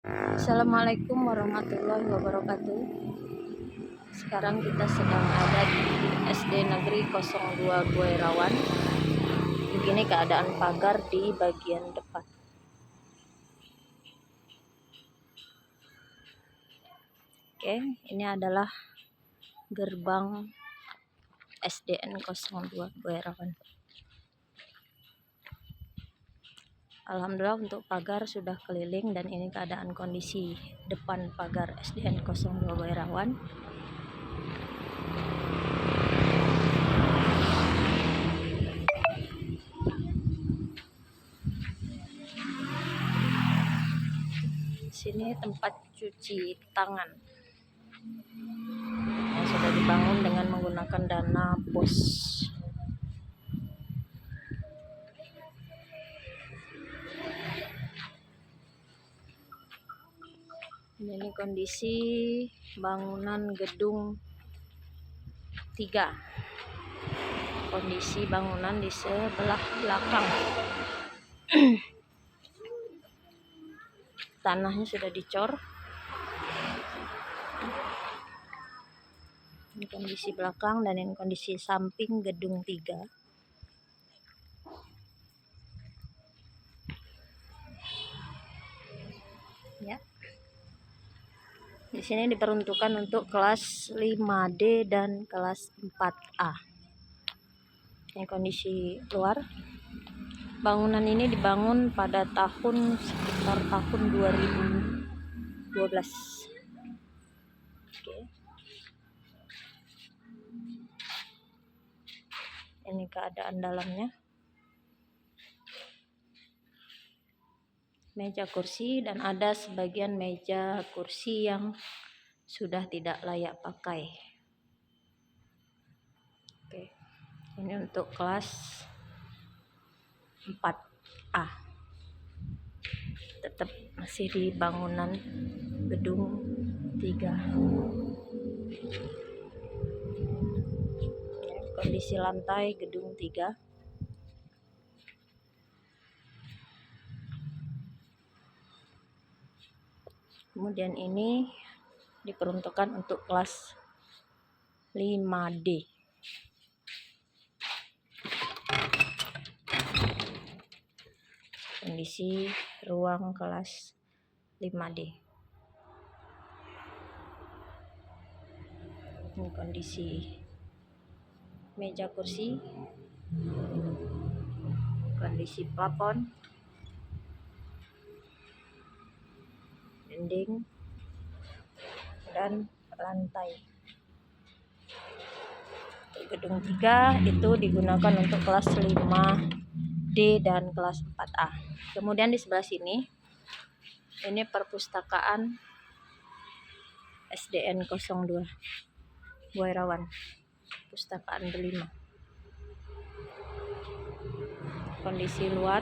Assalamualaikum warahmatullahi wabarakatuh. Sekarang kita sedang ada di SD Negeri 02 Buairawan. Begini keadaan pagar di bagian depan. Oke, ini adalah gerbang SDN 02 Buairawan. Alhamdulillah untuk pagar sudah keliling, dan ini keadaan kondisi depan pagar SDN 02 Buairawan. Sini tempat cuci tangan yang sudah dibangun dengan menggunakan dana BOS. Ini kondisi bangunan gedung 3. Kondisi bangunan di sebelah belakang. Tanahnya sudah dicor. Ini kondisi belakang, dan ini kondisi samping gedung 3. Ya. Di sini diperuntukkan untuk kelas 5D dan kelas 4A. Ini kondisi luar. Bangunan ini dibangun pada sekitar tahun 2012. Oke. Ini keadaan dalamnya. Meja kursi, dan ada sebagian meja kursi yang sudah tidak layak pakai. Oke. Ini untuk kelas 4A. Tetap masih di bangunan gedung 3. Kondisi lantai gedung 3. Kemudian ini diperuntukkan untuk kelas 5D. Kondisi ruang kelas 5D. Ini kondisi meja kursi, kondisi plafon, dinding, dan lantai. Gedung 3 itu digunakan untuk kelas 5D dan kelas 4A. Kemudian di sebelah sini, ini perpustakaan SDN 02 Buairawan, pustakaan B5. Kondisi luar,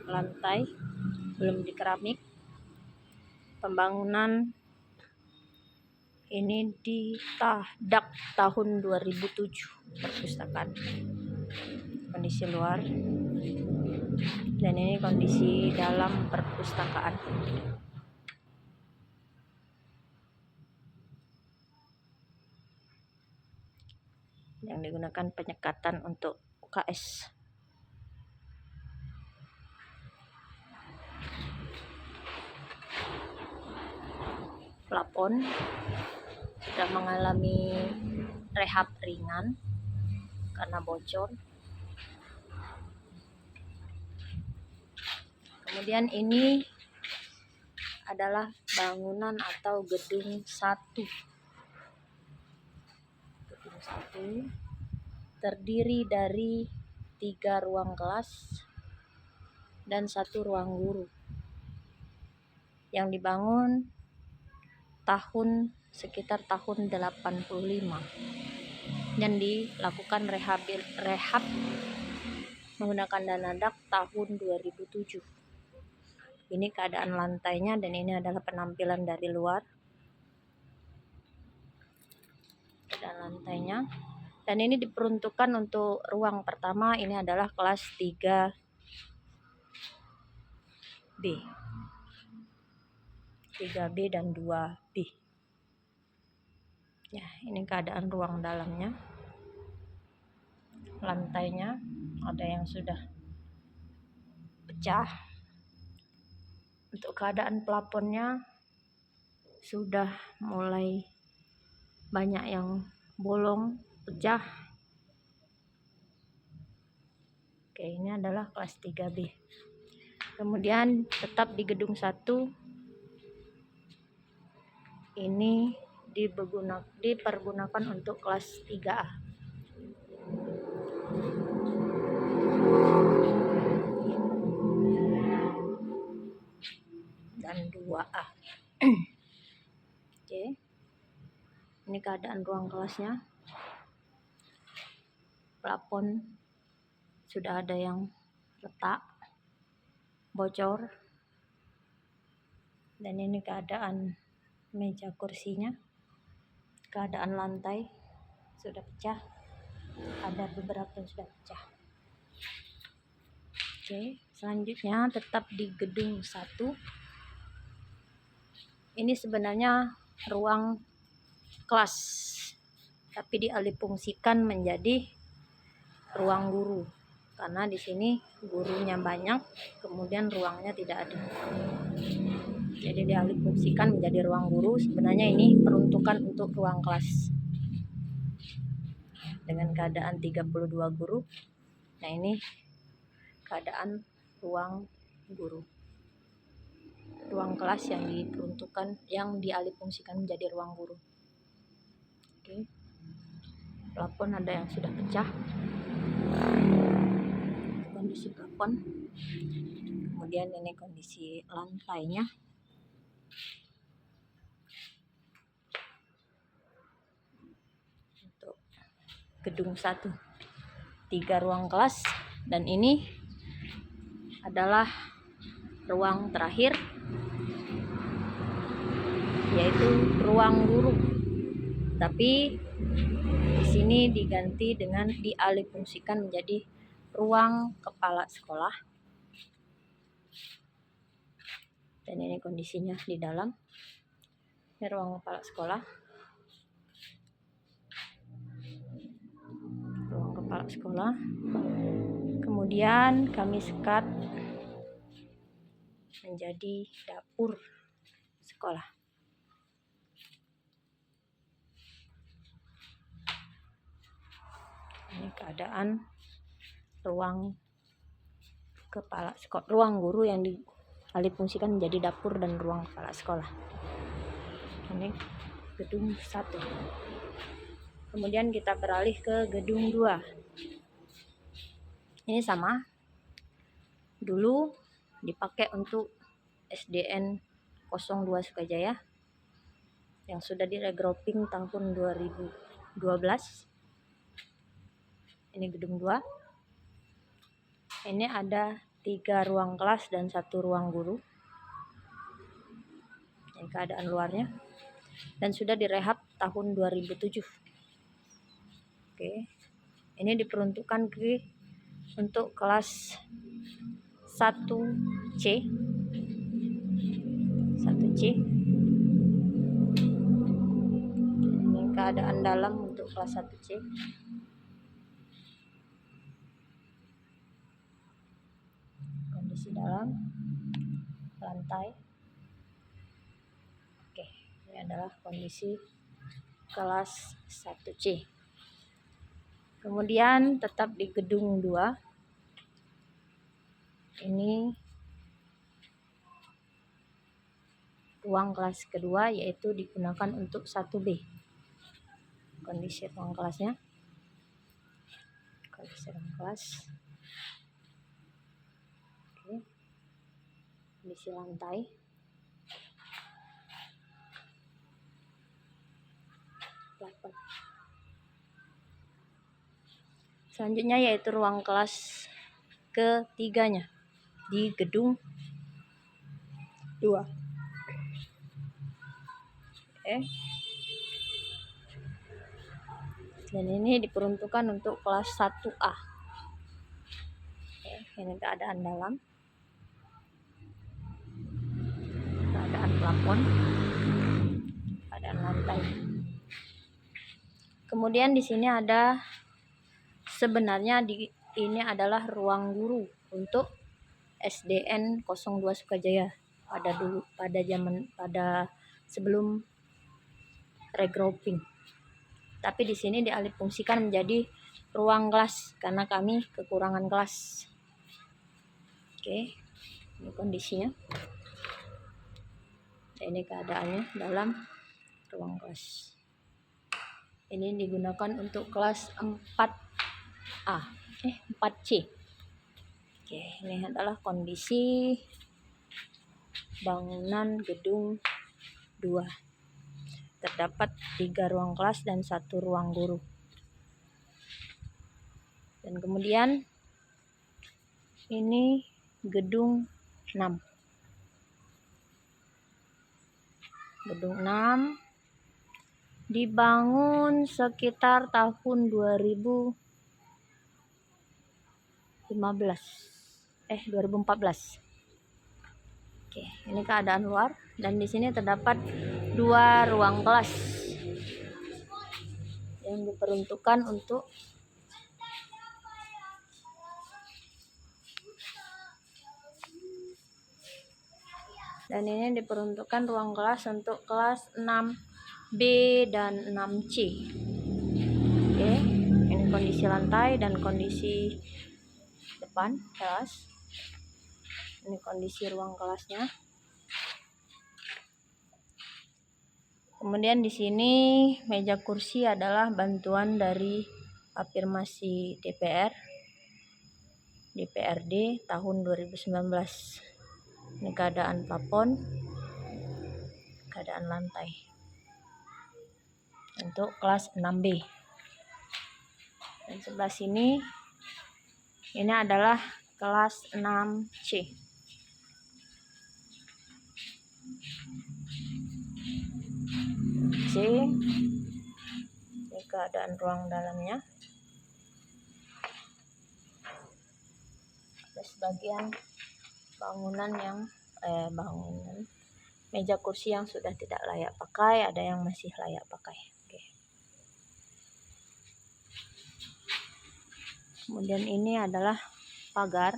lantai belum dikeramik. Pembangunan ini dak tahun 2007 perpustakaan. Kondisi luar, dan ini kondisi dalam perpustakaan. Yang digunakan penyekatan untuk UKS. Plafon sudah mengalami rehab ringan karena bocor. Kemudian ini adalah bangunan atau gedung 1. Gedung 1 terdiri dari 3 ruang kelas dan 1 ruang guru, yang dibangun sekitar tahun 85, dan dilakukan rehab menggunakan dana dak tahun 2007. Ini keadaan lantainya, dan ini adalah penampilan dari luar. Keadaan lantainya, dan ini diperuntukkan untuk ruang pertama. Ini adalah kelas 3B. 3B dan 2B. Ya, ini keadaan ruang dalamnya. Lantainya ada yang sudah pecah. Untuk keadaan plafonnya sudah mulai banyak yang bolong, pecah. Oke, ini adalah kelas 3B. Kemudian tetap di gedung 1 ini dipergunakan untuk kelas 3A. Dan 2A. Oke. Ini keadaan ruang kelasnya. Plafon sudah ada yang retak, bocor. Dan ini keadaan meja kursinya. Keadaan lantai sudah pecah. Ada beberapa yang sudah pecah. Oke, selanjutnya tetap di gedung 1. Ini sebenarnya ruang kelas, tapi dialihfungsikan menjadi ruang guru karena di sini gurunya banyak, kemudian ruangnya tidak ada. Jadi dialihfungsikan menjadi ruang guru. Sebenarnya ini peruntukan untuk ruang kelas. Dengan keadaan 32 guru. Nah, ini keadaan ruang guru. Ruang kelas yang diperuntukkan, yang dialihfungsikan menjadi ruang guru. Oke. Plafon ada yang sudah pecah. Kondisi plafon. Kemudian ini kondisi lantainya. Untuk gedung 1. 3 ruang kelas, dan ini adalah ruang terakhir, yaitu ruang guru. Tapi di sini diganti dengan dialihfungsikan menjadi ruang kepala sekolah. Dan ini kondisinya di dalam. Ini ruang kepala sekolah. Ruang kepala sekolah. Kemudian kami sekat menjadi dapur sekolah. Ini keadaan ruang kepala sekolah, ruang guru yang dialihfungsikan menjadi dapur dan ruang kepala sekolah. Ini gedung 1. Kemudian kita beralih ke gedung 2. Ini sama. Dulu dipakai untuk SDN 02 Sukajaya yang sudah diregrouping tahun 2012. Ini gedung 2. Ini ada 3 ruang kelas dan 1 ruang guru. Ini keadaan luarnya. Dan sudah direhab tahun 2007. Oke. Ini diperuntukkan untuk kelas 1C. 1C. Ini keadaan dalam untuk kelas 1C. Kondisi dalam, lantai. Oke, ini adalah kondisi kelas 1C. Kemudian tetap di gedung 2. Ini ruang kelas kedua, yaitu digunakan untuk 1B. Kondisi ruang kelasnya. Kondisi ruang kelas. Oke. Kondisi lantai. Plafon. Selanjutnya yaitu ruang kelas ketiganya di gedung 2. Oke. Dan ini diperuntukkan untuk kelas 1A. Oke, ini keadaan dalam. Keadaan plafon, keadaan lantai. Kemudian di sini ada, sebenarnya ini adalah ruang guru untuk SDN 02 Sukajaya pada sebelum regrouping. Tapi di sini dialih fungsikan menjadi ruang kelas karena kami kekurangan kelas. Oke, ini kondisinya. Ini keadaannya dalam ruang kelas. Ini digunakan untuk kelas 4C. Oke, ini adalah kondisi bangunan gedung 2. Terdapat 3 ruang kelas dan 1 ruang guru. Dan kemudian ini gedung 6. Gedung 6 dibangun sekitar tahun 2014. Oke, ini keadaan luar, dan di sini terdapat 2 ruang kelas yang diperuntukkan untuk ruang kelas untuk kelas 6B dan 6C. Oke, ini kondisi lantai dan kondisi depan kelas. Ini kondisi ruang kelasnya. Kemudian di sini meja kursi adalah bantuan dari afirmasi DPRD tahun 2019. Ini keadaan plafon, keadaan lantai untuk kelas 6B. Dan sebelah sini ini adalah kelas 6C. Ini keadaan ruang dalamnya. Ada sebagian bangunan meja kursi yang sudah tidak layak pakai, ada yang masih layak pakai. Oke. Kemudian ini adalah pagar.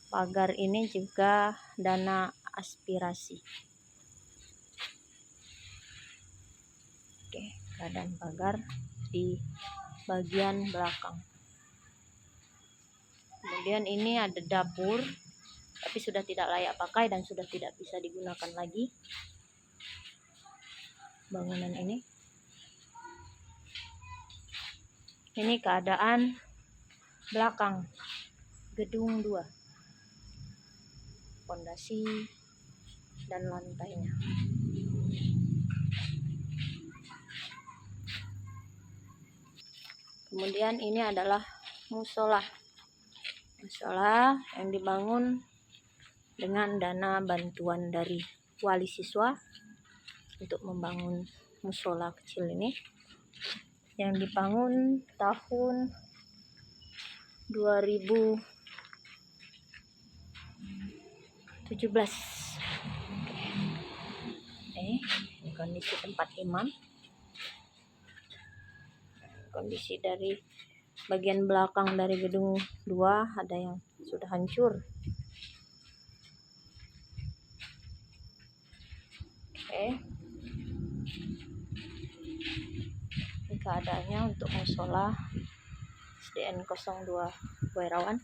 Pagar ini juga dana aspirasi. Oke, keadaan pagar di bagian belakang. Kemudian ini ada dapur, tapi sudah tidak layak pakai dan sudah tidak bisa digunakan lagi bangunan ini. Ini keadaan belakang gedung 2, fondasi dan lantainya. Kemudian ini adalah musola yang dibangun dengan dana bantuan dari wali siswa untuk membangun musola kecil ini, yang dibangun tahun 2017. Ini kondisi tempat imam. Kondisi dari bagian belakang dari gedung 2 ada yang sudah hancur. Oke. Ini keadaannya untuk musola SDN 02 Werawan.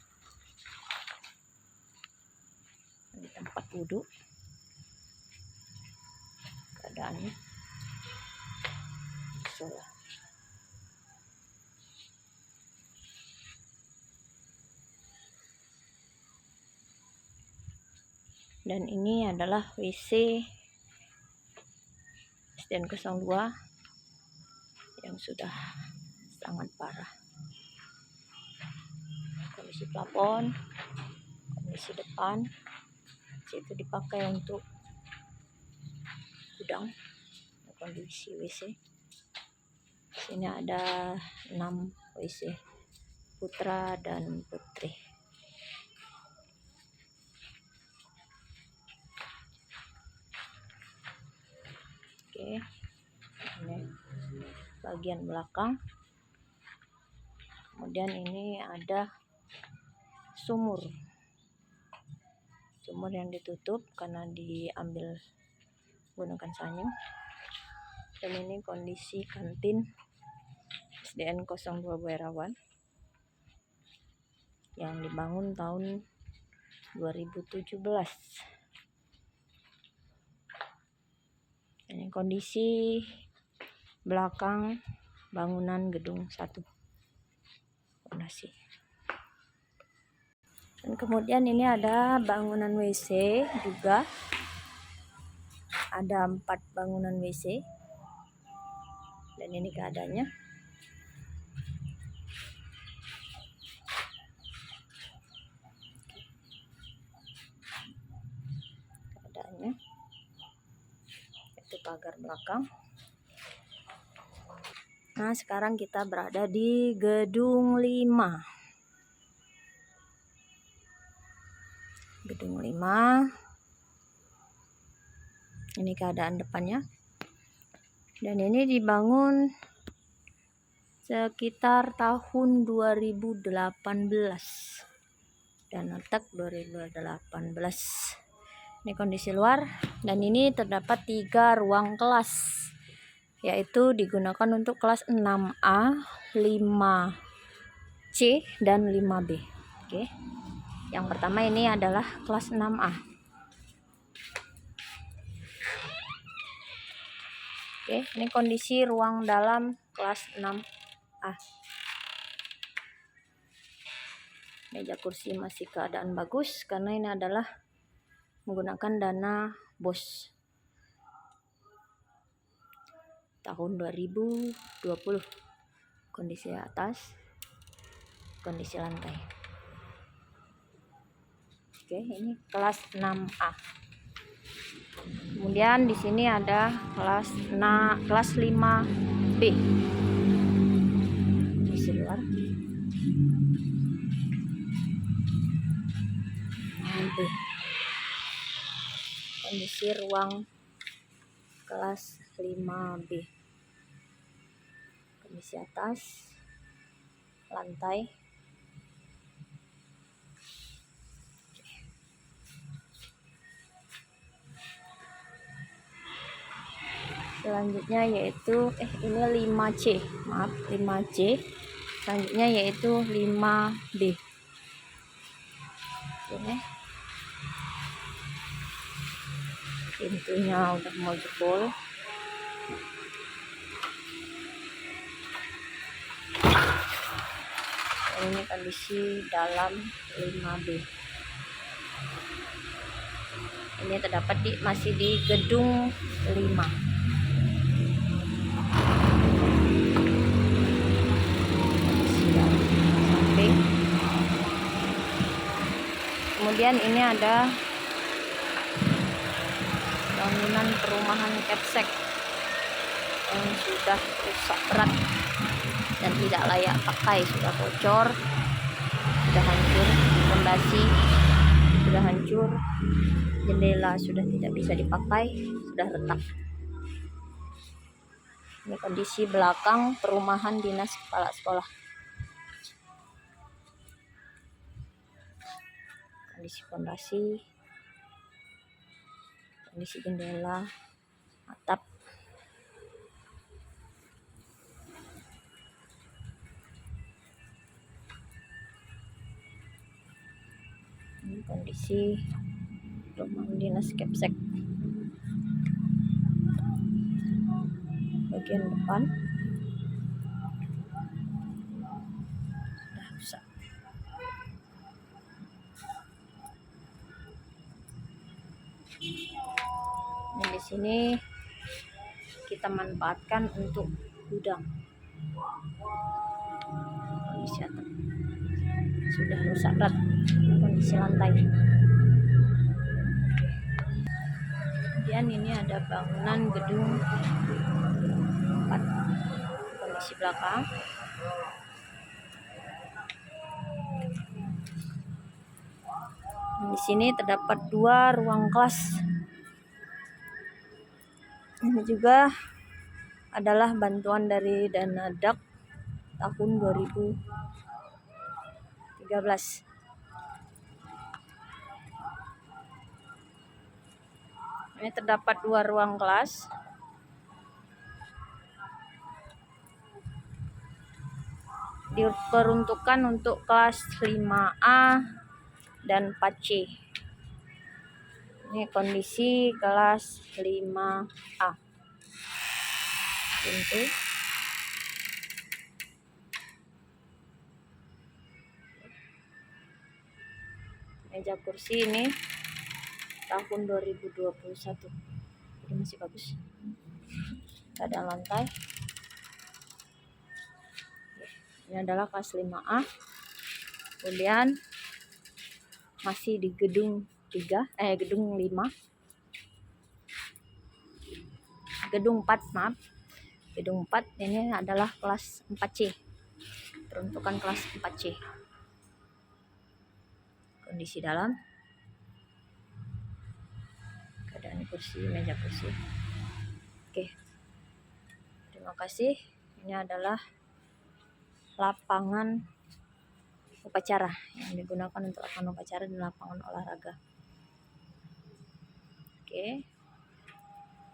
Di tempat wudhu. Keadaannya musola. Dan ini adalah WC SDN 02 yang sudah sangat parah. Kondisi plafon, kondisi depan, itu dipakai untuk gudang. Kondisi WC. Sini ada 6 WC putra dan putri. bagian belakang. Kemudian ini ada sumur yang ditutup karena diambil gunakan sanyo. Dan ini kondisi kantin SDN 02 Buairawan yang dibangun tahun 2017. Ini kondisi belakang bangunan gedung 1 fondasi. Dan kemudian ini ada bangunan WC juga. Ada 4 bangunan WC. Dan ini keadaannya. Itu pagar belakang. Nah, sekarang kita berada di gedung 5. Gedung 5. Ini keadaan depannya. Dan ini dibangun sekitar tahun 2018. Dan letak 2018. Ini kondisi luar. Dan ini terdapat 3 ruang kelas, yaitu digunakan untuk kelas 6A, 5C, dan 5B. Oke. Yang pertama ini adalah kelas 6A. Oke, ini kondisi ruang dalam kelas 6A. Meja kursi masih keadaan bagus karena ini adalah menggunakan dana BOS tahun 2020. Kondisi atas, kondisi lantai. Oke, ini kelas 6A. Kemudian di sini ada kelas 5B. Kondisi luar. Kondisi ruang kelas 5B. Kondisi atas, lantai. Selanjutnya yaitu ini 5C. Maaf, 5C. Selanjutnya yaitu 5B. Oke. Pintunya udah mau jebol. Ini kondisi dalam 5B. Ini terdapat masih di gedung 5. Samping. Kemudian ini ada bangunan perumahan Kepsek yang sudah rusak berat dan tidak layak pakai, sudah bocor, sudah hancur, fondasi sudah hancur, jendela sudah tidak bisa dipakai, sudah retak. Ini kondisi belakang perumahan dinas kepala sekolah. Kondisi fondasi, kondisi jendela, atap. Ini kondisi rumah dinas Kepsek bagian depan sudah rusak. Dan di sini kita manfaatkan untuk gudang. Kondisi atap sudah rusak berat, kondisi lantai. Kemudian ini ada bangunan gedung 4. Kondisi belakang. Di sini terdapat 2 ruang kelas. Ini juga adalah bantuan dari dana DAK tahun 2013. Ini terdapat 2 ruang kelas. Diperuntukkan untuk kelas 5A dan 4C. Ini kondisi kelas 5A. Pintu. Meja kursi ini tahun 2021. Ini masih bagus. Ada lantai. Ini adalah kelas 5A. Kemudian masih di gedung 5. Gedung 4, maaf. Gedung 4 ini adalah kelas 4C. Peruntukan kelas 4C. Kondisi dalam. Keadaan kursi, meja kursi. Oke. Terima kasih. Ini adalah lapangan upacara yang digunakan untuk lapangan upacara dan lapangan olahraga. Oke.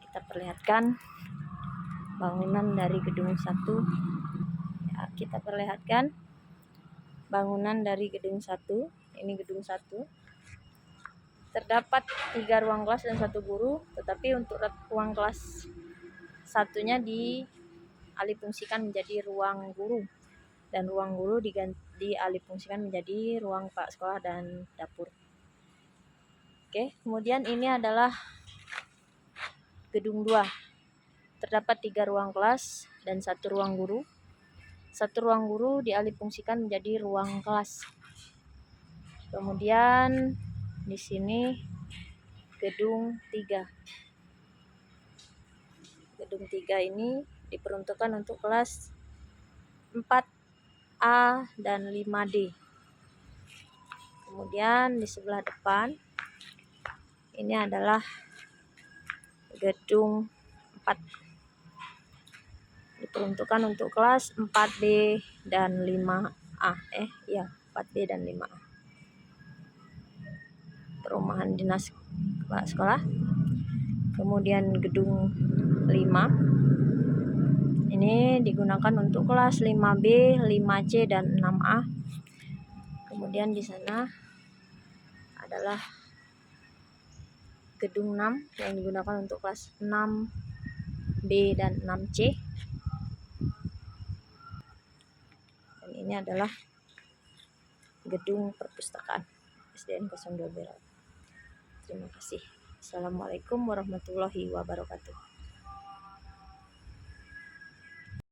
Kita perlihatkan bangunan dari gedung 1. Ya, kita perlihatkan bangunan dari gedung 1. Ini gedung 1. Terdapat 3 ruang kelas dan 1 guru, tetapi untuk ruang kelas satunya dialihfungsikan menjadi ruang guru, dan ruang guru dialihfungsikan menjadi ruang kepala sekolah dan dapur. Oke, kemudian ini adalah gedung 2. Terdapat 3 ruang kelas dan 1 ruang guru. 1 ruang guru dialihfungsikan menjadi ruang kelas. Kemudian di sini gedung 3. Gedung 3 ini diperuntukkan untuk kelas 4A dan 5D. Kemudian di sebelah depan ini adalah gedung 4. Diperuntukkan untuk kelas 4B dan 5A. 4B dan 5A. Perumahan dinas kepala sekolah. Kemudian gedung 5 ini digunakan untuk kelas 5B, 5C dan 6A. Kemudian di sana adalah gedung 6 yang digunakan untuk kelas 6B dan 6C. Dan ini adalah gedung perpustakaan SDN 02 Berawan. Terima kasih. Assalamualaikum warahmatullahi wabarakatuh.